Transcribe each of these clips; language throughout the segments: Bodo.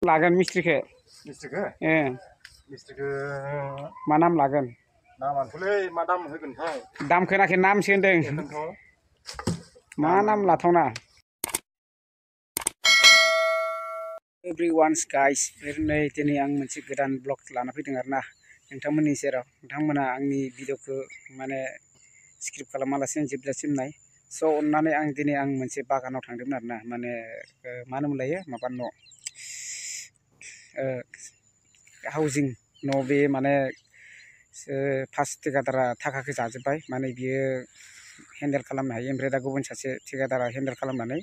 लागोन मिस्ट्रिखौ मा नाम लागोन नामानोलै मा दाम होगोनथाय दाम खोनाखै नामसो होनदों मा नाम लाथावना एभ्रिवान्स गाइस नै दिनै आं मोनसे गोदान ब्लग लाना फैदों आरोना नोंथांमोननि सेराव नोंथांमोना आंनि भिडिअखौ माने स्क्रिप्ट खालामालासिनो जोबजासिम नाय स' अननानै आं दिनै मोनसे बागानाव थांदोंमोन आरोना माने मा होनोमोनलायो माबा न' हाउजिं न' बे माने फार्स्ट ठेकेदारा थाखाखौ जाजोब्बाय माने बियो हेन्डेल खालामनो हायो ओमफ्राय दा गुबुन सासे ठेकेदारा हेन्डेल खालामनानै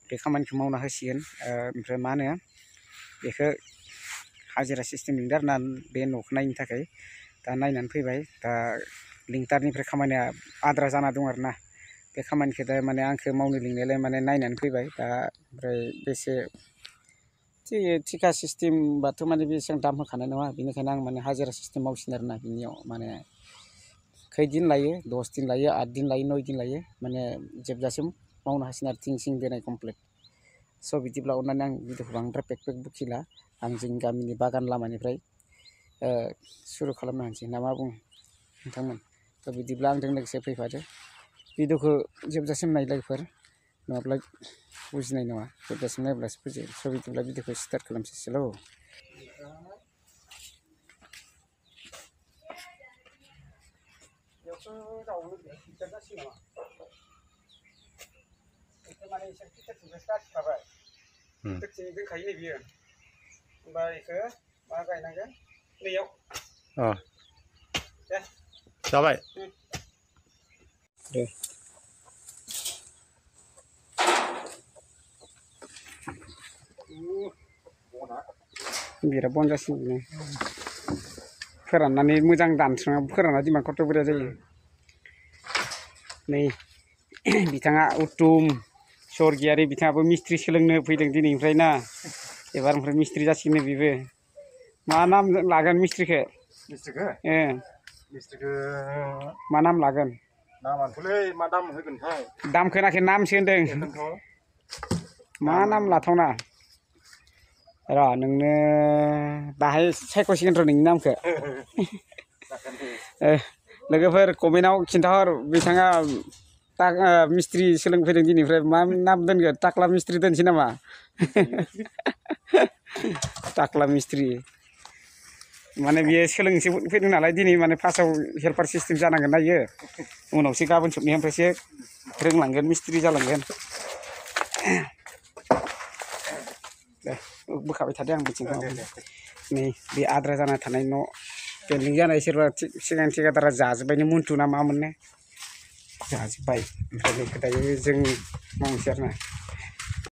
बे खामानिखौ मावना होसिगोन ओमफ्राय मा होनो बेखौ हाजिरा सिस्टेम लिंदों आरोना बे न'खौ नायनो थाखाय दा नायनानै फैबाय दा लिंटारनिफ्राय खामानिया आद्रा जाना दं आरोना बे खामानिखौ दा माने आंखौ मावनो लिंनायलाय माने नायनानै फैबाय दा ओमफ्राय बेसे थिखा सिस्टेमबाथ' माने बेसेबां दाम होखानाय नङा बेनिखायनो आं माने हाजिरा सिस्टेम मावसिगोन आरोना बिनियाव माने खैदिन लायो 10 दिन लायो 8 दिन लायो 9 दिन लायो माने जोबजासिम मावनो हासिगोन आरो थिं दोनाय कमप्लिट स' बिदिब्ला अननानै आं भिडिअखौ बांद्राय पेक बुखिला आं जोंनि गामिनि बागान लामानिफ्राय सुरु खालामनो हानोसै ना मा बुङो नोंथांमोन थ' बिदिब्ला आंजों लोगोसे फैफादो भिडिअखौ जोबजासिम नायलायफोर नङाब्ला बुजिनाय नङा जोबजासिम नायब्लासो बुजियो स' बिदिब्ला भिडिअखौ स्टार्ट खालामसैसैल' माने एसे टिकेटखौ स्टार्ट खाबाय टिकेटखौ दोनखायो नै बियो ओमफ्राय बेखौ मा गायनांगोन नैयाव दे जाबाय दे बिराद बन जासिगोन फोराननानै मोजां दानस्रांना फोरानना दिमा खथ' बोरैया जायो नै बिथाङा उत्तम स्वर्गियारि बिथाङाबो मिस्ट्रि सोलोंनो फैदों दिनैनिफ्राय ना एबारनिफ्राय मिस्ट्रि जासिगोन बेबो मा नाम लागोन मिस्ट्रिखौ मा नाम लागोन नामानोलै मा दाम होगोनथाय दाम खोनाखै नामसो होनदों मा नाम लाथावना र' नोंनो दाहाय सायख'सिगोन र' नोंनि नामखौ लोगोफोर कमेन्टआव खिन्थाहर बिथाङा मिस्ट्रि सोलोंफैदों दिनैनिफ्राय मा नाम दोनगोन टाक्ला मिस्ट्रि दोनसै नामा टाक्ला मिस्ट्रि माने बियो सोलोंसो फैदों नालाय दिनै माने फार्स्टआव हेल्पार सिस्टेम जानांगोन ना इयो उनावसो गाबोन सबनिफ्रायसो रोंलांगोन मिस्ट्रि जालांगोन दे बोखाबाय थादो आं बिथिंखौ नै बे आद्रा जाना थानाय न' पेन्डिं जानाय सोरबा सिगां ठेकेदारा जाजोब्बायनो मन्टु ना मा मोननो जाजोब्बाय ओमफ्राय बेखौ दायो जों मावनोसै आरोना